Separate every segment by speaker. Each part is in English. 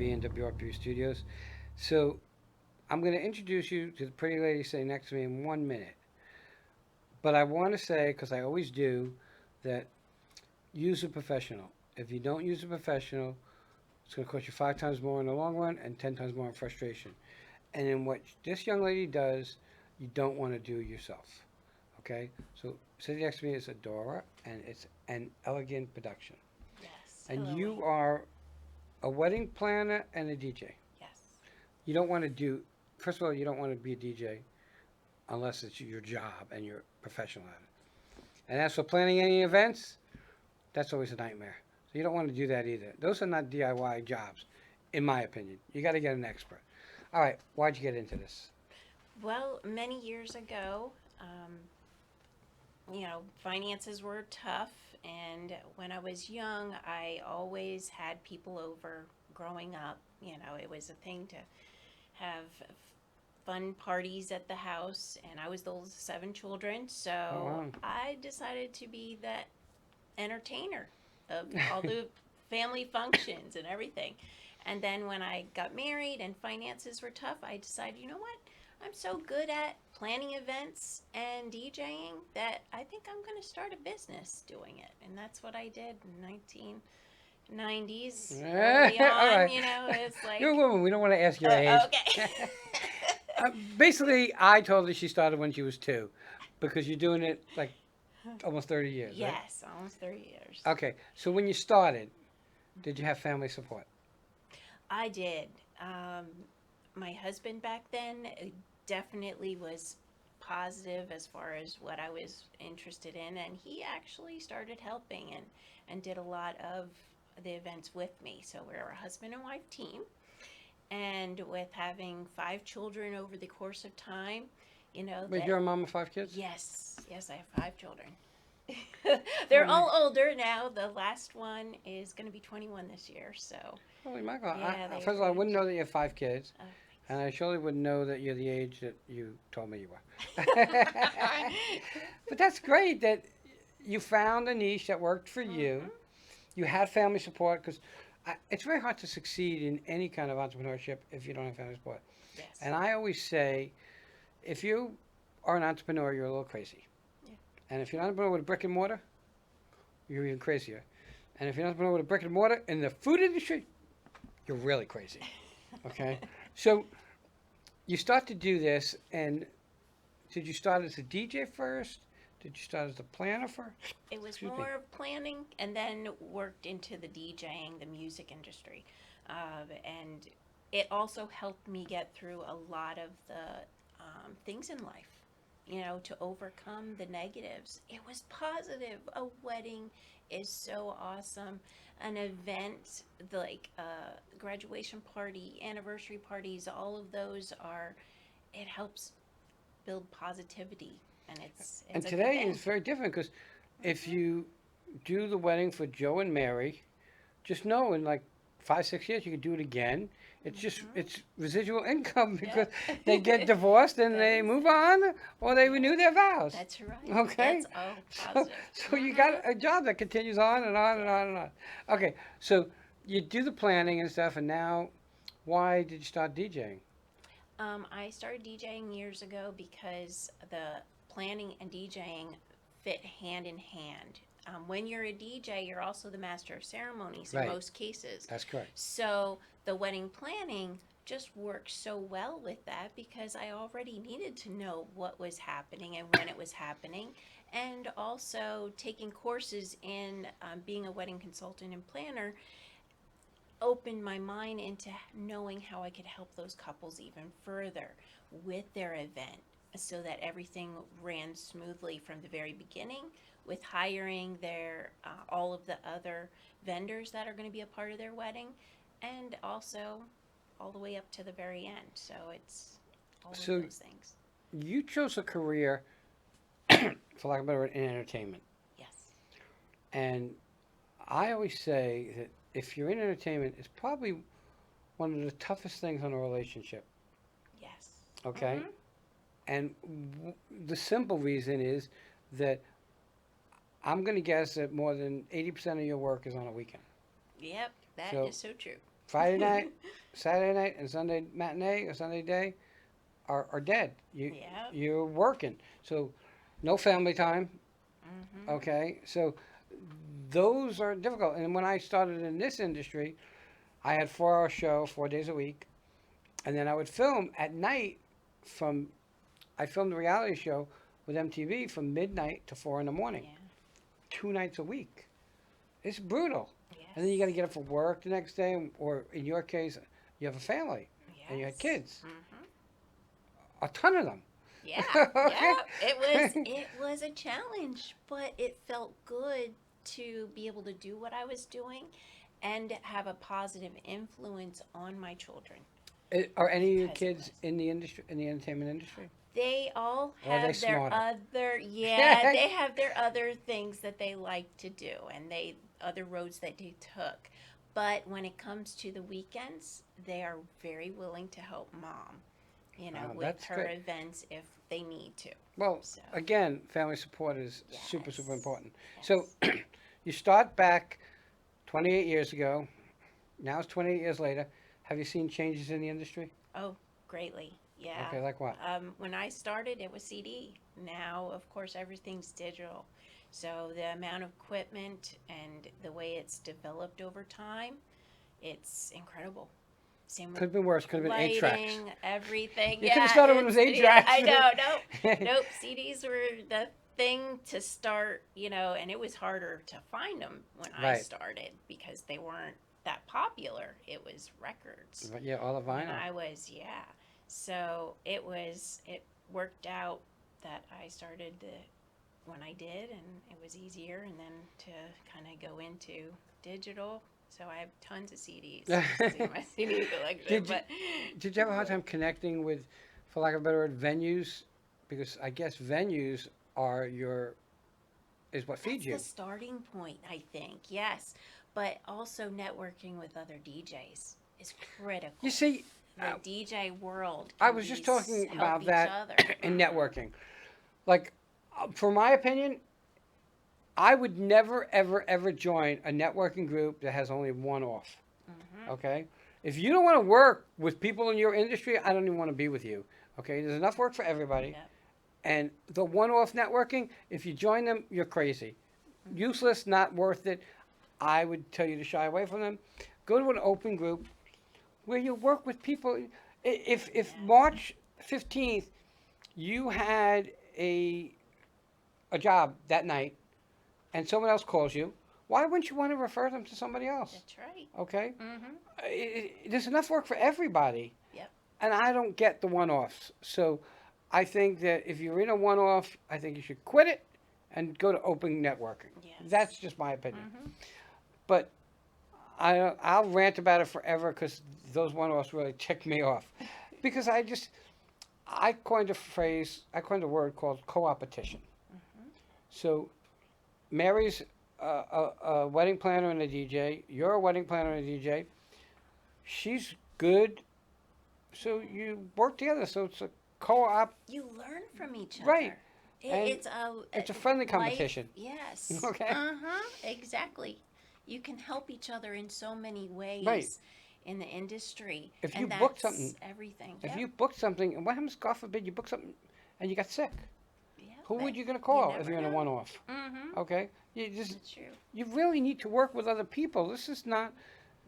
Speaker 1: WRPB and WRPB Studios. So I'm going to introduce you to the pretty lady sitting next to me in 1 minute. But I want to say, because I always do, that use a professional. If you don't use a professional, it's going to cost you 5 times more in the long run and 10 times more in frustration. And in what this young lady does, you don't want to do yourself. Okay? So sitting next to me is Adora, and it's an elegant production.
Speaker 2: Yes.
Speaker 1: And
Speaker 2: Hello,
Speaker 1: you
Speaker 2: Wayne.
Speaker 1: are a wedding planner and a DJ.
Speaker 2: Yes.
Speaker 1: You don't want to do, first of all, you don't want to be a DJ unless it's your job and you're professional at it. And as for planning any events, that's always a nightmare. So you don't want to do that either. Those are not DIY jobs, in my opinion. You got to get an expert. All right, why'd you get into this?
Speaker 2: Well, many years ago, finances were tough, and when I was young, I always had people over growing up. It was a thing to have fun parties at the house, and I was the oldest of 7 children,
Speaker 1: Oh,
Speaker 2: so
Speaker 1: wow.
Speaker 2: I decided to be that entertainer of all the family functions and everything. And then when I got married and finances were tough, I decided, you know what? I'm so good at planning events and DJing that I think I'm going to start a business doing it. And that's what I did in 1990s. Early
Speaker 1: All
Speaker 2: on,
Speaker 1: right.
Speaker 2: it's
Speaker 1: You're a
Speaker 2: like,
Speaker 1: woman. We don't want to ask your age.
Speaker 2: okay.
Speaker 1: Basically, I told her she started when she was 2 because you're doing it like almost 30 years, right?
Speaker 2: Yes, almost 30 years.
Speaker 1: Okay, so when you started, did you have family support?
Speaker 2: I did. Um, my husband back then definitely was positive as far as what I was interested in, and he actually started helping and did a lot of the events with me. So we're a husband and wife team, and with having 5 children over the course of time,
Speaker 1: Wait,
Speaker 2: that
Speaker 1: you're a mom of 5 kids?
Speaker 2: yes, I have 5 children. They're
Speaker 1: Holy,
Speaker 2: all older now. The last one is going to be 21 this year, so
Speaker 1: holy mackerel.
Speaker 2: yeah, they
Speaker 1: First
Speaker 2: are
Speaker 1: of all, I
Speaker 2: huge.
Speaker 1: wouldn't know that you have 5 kids,
Speaker 2: Oh,
Speaker 1: and I surely wouldn't know that you're the age that you told me you were.
Speaker 2: thanks.
Speaker 1: But that's great that you found a niche that worked for you.
Speaker 2: Mhm.
Speaker 1: You had family support because it's very hard to succeed in any kind of entrepreneurship if you don't have family support.
Speaker 2: Yes.
Speaker 1: And I always say, if you are an entrepreneur, you're a little crazy.
Speaker 2: Yeah.
Speaker 1: And if you're an entrepreneur with a brick and mortar, you're even crazier. And if you're an entrepreneur with a brick and mortar in the food industry, you're really crazy. Okay? So you start to do this, and did you start as a DJ first? Did you start as a planner first?
Speaker 2: It was
Speaker 1: Excuse me.
Speaker 2: more of planning and then worked into the DJing, the music industry. And it also helped me get through a lot of the things in life, to overcome the negatives. It was positive. A wedding is so awesome. An event like graduation party, anniversary parties, all of those it helps build positivity, and
Speaker 1: And
Speaker 2: it's a good
Speaker 1: today
Speaker 2: thing.
Speaker 1: is very different because if
Speaker 2: Hmm.
Speaker 1: you do the wedding for Joe and Mary, just know in like 5, 6 years you can do it again.
Speaker 2: Hmm.
Speaker 1: It's residual income because
Speaker 2: Yep.
Speaker 1: they get divorced and
Speaker 2: That
Speaker 1: they
Speaker 2: is
Speaker 1: move
Speaker 2: it.
Speaker 1: on or they
Speaker 2: Yep.
Speaker 1: renew their vows.
Speaker 2: That's right.
Speaker 1: Okay,
Speaker 2: That's all
Speaker 1: so
Speaker 2: positive.
Speaker 1: so you got
Speaker 2: Hmm.
Speaker 1: a job that continues on and on and
Speaker 2: Yeah.
Speaker 1: on and on. Okay, so you do the planning and stuff, and now why did you start DJing?
Speaker 2: I started DJing years ago because the planning and DJing fit hand in hand. When you're a DJ, you're also the master of ceremonies in
Speaker 1: Right,
Speaker 2: most cases.
Speaker 1: that's correct.
Speaker 2: So the wedding planning just worked so well with that because I already needed to know what was happening and when it was happening. And also taking courses in being a wedding consultant and planner opened my mind into knowing how I could help those couples even further with their event so that everything ran smoothly from the very beginning with hiring their all of the other vendors that are going to be a part of their wedding and also all the way up to the very end. So it's all of
Speaker 1: So
Speaker 2: those things.
Speaker 1: you chose a career, for lack of a better word, in entertainment,
Speaker 2: Yes.
Speaker 1: and I always say that if you're in entertainment, it's probably one of the toughest things on a relationship.
Speaker 2: Yes.
Speaker 1: Okay,
Speaker 2: Mhm.
Speaker 1: and the simple reason is that I'm going to guess that more than 80% of your work is on a weekend.
Speaker 2: Yep, that
Speaker 1: So
Speaker 2: is so true.
Speaker 1: Friday night, Saturday night, and Sunday matinee or Sunday day are dead.
Speaker 2: Yep.
Speaker 1: You're working, so no family time.
Speaker 2: Mhm.
Speaker 1: Okay, so those are difficult. And when I started in this industry, I had 4 hour show 4 days a week, and then I would film at night from. I filmed a reality show with MTV from midnight to 4 in the morning,
Speaker 2: Yeah.
Speaker 1: 2 nights a week. It's brutal. And then you got to
Speaker 2: Yes.
Speaker 1: get up for work the next day, or in your case, you have a family and you had
Speaker 2: Yes.
Speaker 1: kids,
Speaker 2: Mhm.
Speaker 1: a ton of them.
Speaker 2: Yeah.
Speaker 1: Okay.
Speaker 2: Yeah. It was a challenge, but it felt good to be able to do what I was doing and have a positive influence on my children
Speaker 1: Are any of your
Speaker 2: because it
Speaker 1: kids
Speaker 2: was.
Speaker 1: in the industry, in the entertainment industry,
Speaker 2: They all
Speaker 1: or are they
Speaker 2: have their
Speaker 1: smarter?
Speaker 2: other, yeah, they have their other things that they like to do and they other roads that they took. But when it comes to the weekends, they are very willing to help mom, with
Speaker 1: That's
Speaker 2: her
Speaker 1: good.
Speaker 2: events if they need to.
Speaker 1: Well,
Speaker 2: So,
Speaker 1: again, family support is super, super
Speaker 2: yes.
Speaker 1: important. So
Speaker 2: Yes.
Speaker 1: you start back 28 years ago. Now it's 28 years later. Have you seen changes in the industry?
Speaker 2: Oh, greatly. Yeah.
Speaker 1: Okay, like what?
Speaker 2: When I started, it was CD. Now, of course, everything's digital. So the amount of equipment and the way it's developed over time, it's incredible. Same
Speaker 1: Could
Speaker 2: with
Speaker 1: have been worse. Could have been 8 tracks.
Speaker 2: lighting, everything.
Speaker 1: You could have
Speaker 2: Yeah,
Speaker 1: started when it was eight
Speaker 2: yeah.
Speaker 1: tracks.
Speaker 2: I know. Nope, nope. CDs were the thing to start. And it was harder to find them when I
Speaker 1: Right.
Speaker 2: started because they weren't that popular. It was records
Speaker 1: But yeah, all the
Speaker 2: when
Speaker 1: vinyl.
Speaker 2: I was, yeah. So it worked out that I started when I did, and it was easier, and then to kind of go into digital. So I have tons of CDs. You should see my CD collection.
Speaker 1: Did you
Speaker 2: But
Speaker 1: did you have a hard time connecting with, for lack of a better word, venues? Because I guess venues are your is what feeds
Speaker 2: that's the
Speaker 1: you.
Speaker 2: starting point, I think. Yes, but also networking with other DJs is
Speaker 1: You
Speaker 2: critical.
Speaker 1: see,
Speaker 2: The DJ world
Speaker 1: I
Speaker 2: can
Speaker 1: was just talking
Speaker 2: help
Speaker 1: about
Speaker 2: each
Speaker 1: that
Speaker 2: other.
Speaker 1: in
Speaker 2: Mhm.
Speaker 1: networking. Like, for my opinion, I would never, ever, ever join a networking group that has only one off.
Speaker 2: Mhm.
Speaker 1: Okay? If you don't want to work with people in your industry, I don't even want to be with you. Okay? There's enough work for everybody.
Speaker 2: Yep.
Speaker 1: And the one off networking, if you join them, you're crazy.
Speaker 2: Mhm.
Speaker 1: Useless, not worth it. I would tell you to shy away from them. Go to an open group where you work with people. If
Speaker 2: Yes.
Speaker 1: March 15th you had a job that night and someone else calls you, why wouldn't you want to refer them to somebody else?
Speaker 2: That's right.
Speaker 1: Okay?
Speaker 2: Mhm.
Speaker 1: There's enough work for everybody.
Speaker 2: Yep.
Speaker 1: And I don't get the one offs. So I think that if you're in a one off, I think you should quit it and go to open networking. That's
Speaker 2: Yes.
Speaker 1: just my opinion.
Speaker 2: Mhm.
Speaker 1: But I'll rant about it forever because those one offs really tick me off. Because I coined a word called co-opetition.
Speaker 2: Mhm.
Speaker 1: So Mary's a wedding planner and a DJ. You're a wedding planner and a DJ. She's good, so you work together. So it's a co-op,
Speaker 2: You learn from each
Speaker 1: right?
Speaker 2: other.
Speaker 1: And
Speaker 2: It's a
Speaker 1: it's a friendly
Speaker 2: life.
Speaker 1: competition.
Speaker 2: Yes.
Speaker 1: Okay,
Speaker 2: Exactly. You can help each other in so many
Speaker 1: right.
Speaker 2: ways in the industry,
Speaker 1: If you
Speaker 2: and
Speaker 1: book
Speaker 2: that's
Speaker 1: something,
Speaker 2: everything.
Speaker 1: if
Speaker 2: Yep.
Speaker 1: you book something, and what happens? God forbid you book something and you got sick.
Speaker 2: Yep.
Speaker 1: Who would you gonna
Speaker 2: You
Speaker 1: call if
Speaker 2: never
Speaker 1: you're in a
Speaker 2: know.
Speaker 1: one-off?
Speaker 2: Mhm.
Speaker 1: Okay,
Speaker 2: That's true.
Speaker 1: you really need to work with other people. This is not.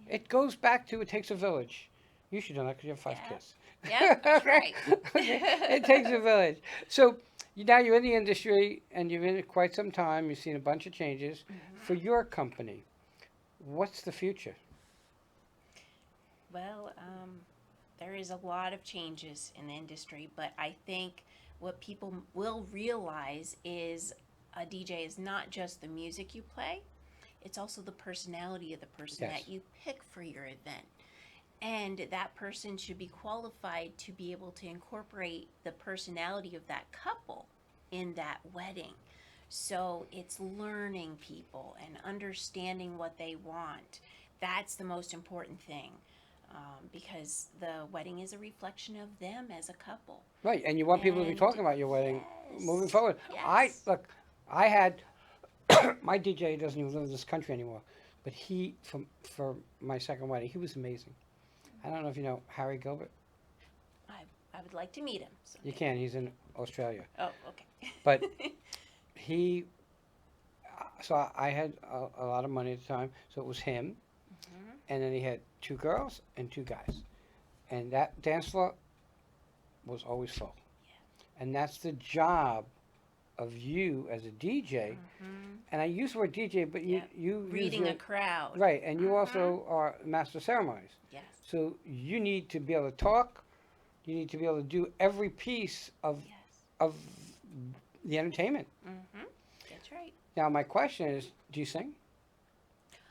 Speaker 2: Yeah.
Speaker 1: It goes back to it takes a village. You should know that because you have 5 kids.
Speaker 2: Yep. That's
Speaker 1: Okay,
Speaker 2: right.
Speaker 1: okay. It takes a village. So now you're in the industry and you've been in it quite some time. You've seen a bunch of changes for
Speaker 2: Mhm.
Speaker 1: your company. What's the future?
Speaker 2: Well, there is a lot of changes in the industry, but I think what people will realize is a DJ is not just the music you play, it's also the personality of the person
Speaker 1: Yes.
Speaker 2: that you pick for your event. And that person should be qualified to be able to incorporate the personality of that couple in that wedding. So it's learning people and understanding what they want. That's the most important thing, because the wedding is a reflection of them as a couple.
Speaker 1: Right, and you want people to be
Speaker 2: And
Speaker 1: talking about your wedding moving
Speaker 2: yes,
Speaker 1: forward.
Speaker 2: yes.
Speaker 1: Look. I had my DJ doesn't even live in this country anymore, but for my second wedding, he was amazing. I don't know if you know Harry Gilbert.
Speaker 2: I would like to meet him.
Speaker 1: You
Speaker 2: Someday.
Speaker 1: can. He's in Australia.
Speaker 2: Oh, okay.
Speaker 1: But he, so I had a lot of money at the time, so it was him,
Speaker 2: Mhm.
Speaker 1: and then he had two girls and two guys, and that dance floor was always full. And that's the job of you as a DJ.
Speaker 2: Mhm.
Speaker 1: And I use the word DJ, but
Speaker 2: Yep.
Speaker 1: you use
Speaker 2: Reading
Speaker 1: your
Speaker 2: a crowd.
Speaker 1: right, and you
Speaker 2: Mhm.
Speaker 1: also are master of ceremonies.
Speaker 2: Yes.
Speaker 1: So you need to be able to talk. You need to be able to do every piece
Speaker 2: Yes.
Speaker 1: of the entertainment.
Speaker 2: Mhm. That's right.
Speaker 1: Now, my question is, do you sing?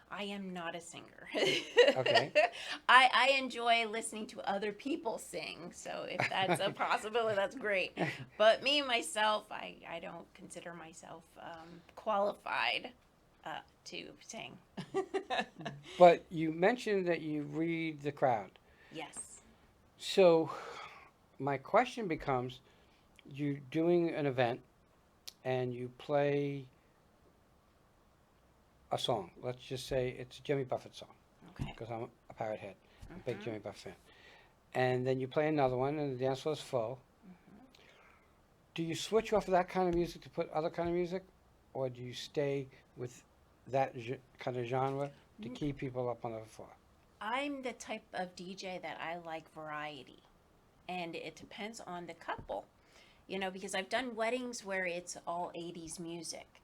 Speaker 2: I am not a singer.
Speaker 1: Okay.
Speaker 2: I enjoy listening to other people sing. So if that's a possibility, that's great. But me myself, I don't consider myself qualified to sing.
Speaker 1: But you mentioned that you read the crowd.
Speaker 2: Yes.
Speaker 1: So my question becomes, you're doing an event and you play a song. Let's just say it's a Jimmy Buffett song,
Speaker 2: Okay.
Speaker 1: because I'm a Parrot Head, a big
Speaker 2: Mhm.
Speaker 1: Jimmy Buffett fan. And then you play another one and the dance floor is full.
Speaker 2: Mhm.
Speaker 1: Do you switch off of that kind of music to put other kind of music? Or do you stay with that kind of genre to
Speaker 2: N-
Speaker 1: keep people up on the floor?
Speaker 2: I'm the type of DJ that I like variety, and it depends on the couple. Because I've done weddings where it's all 80s music.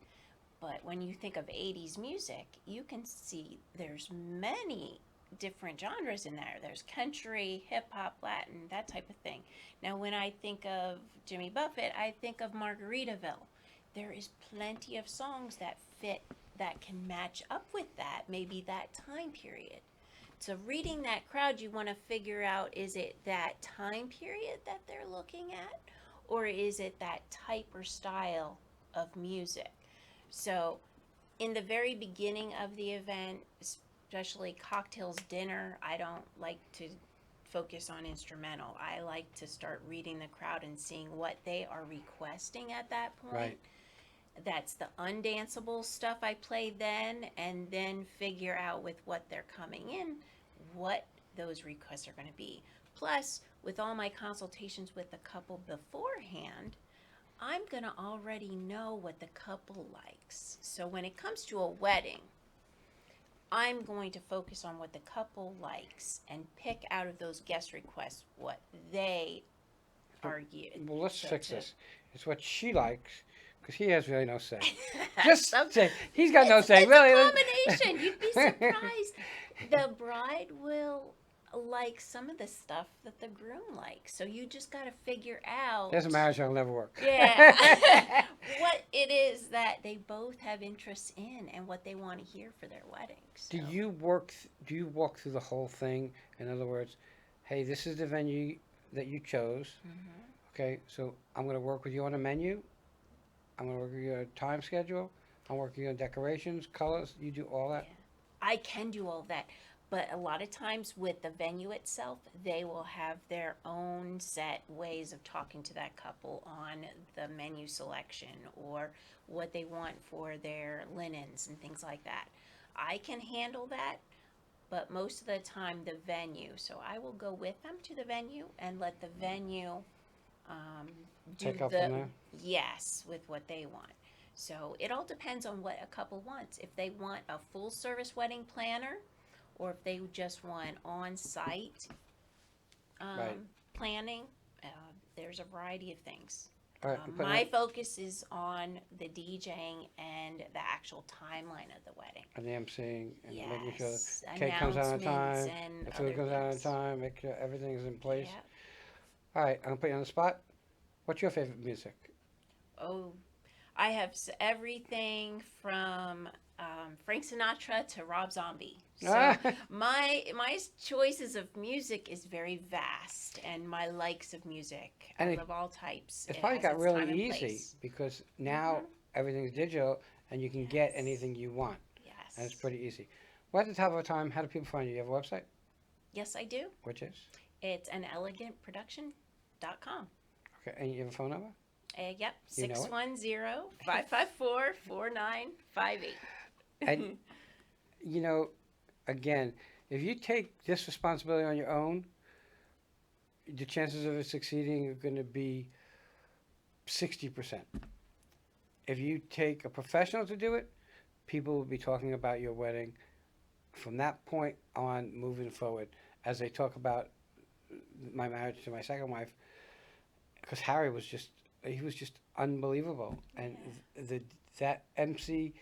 Speaker 2: But when you think of 80s music, you can see there's many different genres in there. There's country, hip hop, Latin, that type of thing. Now, when I think of Jimmy Buffett, I think of Margaritaville. There is plenty of songs that fit, that can match up with that, maybe that time period. So, reading that crowd, you want to figure out, is it that time period that they're looking at, or is it that type or style of music? So, in the very beginning of the event, especially cocktails, dinner, I don't like to focus on instrumental. I like to start reading the crowd and seeing what they are requesting at that point.
Speaker 1: Right.
Speaker 2: That's the undanceable stuff I play then, and then figure out with what they're coming in what those requests are going to be. Plus, with all my consultations with the couple beforehand, I'm going to already know what the couple likes. So when it comes to a wedding, I'm going to focus on what the couple likes and pick out of those guest requests what they are used.
Speaker 1: Well, let's
Speaker 2: So
Speaker 1: fix
Speaker 2: to
Speaker 1: this. It's what she likes, because he has really no say. Just
Speaker 2: Some,
Speaker 1: say he's got no
Speaker 2: it's
Speaker 1: say.
Speaker 2: a
Speaker 1: Really.
Speaker 2: combination. You'd be surprised. The bride will like some of the stuff that the groom likes. So you just got to figure out.
Speaker 1: There's a marriage that'll never work.
Speaker 2: Yeah. What it is that they both have interests in and what they want to hear for their wedding. So.
Speaker 1: Do you walk through the whole thing? In other words, hey, this is the venue that you chose.
Speaker 2: Mhm.
Speaker 1: Okay, so I'm going to work with you on a menu. I'm going to work with you on a time schedule. I'm working on decorations, colors. You do all that.
Speaker 2: Yeah. I can do all that. But a lot of times with the venue itself, they will have their own set ways of talking to that couple on the menu selection or what they want for their linens and things like that. I can handle that, but most of the time the venue. So I will go with them to the venue and let the venue um, do
Speaker 1: Take up
Speaker 2: the
Speaker 1: from there.
Speaker 2: yes with what they want. So it all depends on what a couple wants. If they want a full service wedding planner, or if they just want on site
Speaker 1: Right.
Speaker 2: planning, uh, there's a variety of things.
Speaker 1: All right.
Speaker 2: My focus is on the DJing and the actual timeline of the wedding.
Speaker 1: And the emceeing and making sure
Speaker 2: Yes,
Speaker 1: the cake comes out on
Speaker 2: announcements
Speaker 1: time,
Speaker 2: and
Speaker 1: the
Speaker 2: other
Speaker 1: food comes out on
Speaker 2: things.
Speaker 1: time, make sure everything is in place.
Speaker 2: Yeah.
Speaker 1: All right, I'm gonna put you on the spot. What's your favorite music?
Speaker 2: Oh, I have everything from Frank Sinatra to Rob Zombie. So my choices of music is very vast, and my likes of music.
Speaker 1: And
Speaker 2: I
Speaker 1: it-
Speaker 2: love all types.
Speaker 1: It's
Speaker 2: It
Speaker 1: probably
Speaker 2: has
Speaker 1: got
Speaker 2: its
Speaker 1: really
Speaker 2: time and
Speaker 1: easy
Speaker 2: place.
Speaker 1: because now
Speaker 2: Mhm.
Speaker 1: everything's digital and you can get
Speaker 2: Yes.
Speaker 1: anything you want,
Speaker 2: Yes.
Speaker 1: and it's pretty easy. Well, at the top of our time, how do people find you? You have a website,
Speaker 2: Yes, I do.
Speaker 1: which is
Speaker 2: It's anelegantproduction.com.
Speaker 1: okay, and you have a phone number.
Speaker 2: Yep,
Speaker 1: You know it?
Speaker 2: 610-554-4958.
Speaker 1: And you know, again, If you take this responsibility on your own, the chances of it succeeding are going to be 60%. If you take a professional to do it, people will be talking about your wedding from that point on moving forward as they talk about my marriage to my second wife, because Harry was just, he was just unbelievable. And the that MC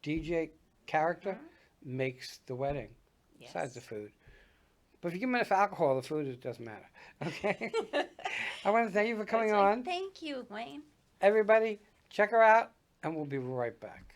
Speaker 1: DJ character makes the wedding, besides the
Speaker 2: Yes.
Speaker 1: food. But if you give them enough alcohol, the food, it doesn't matter. Okay? I want to thank you for coming
Speaker 2: That's right.
Speaker 1: on.
Speaker 2: Thank you, Wayne.
Speaker 1: Everybody, check her out, and we'll be right back.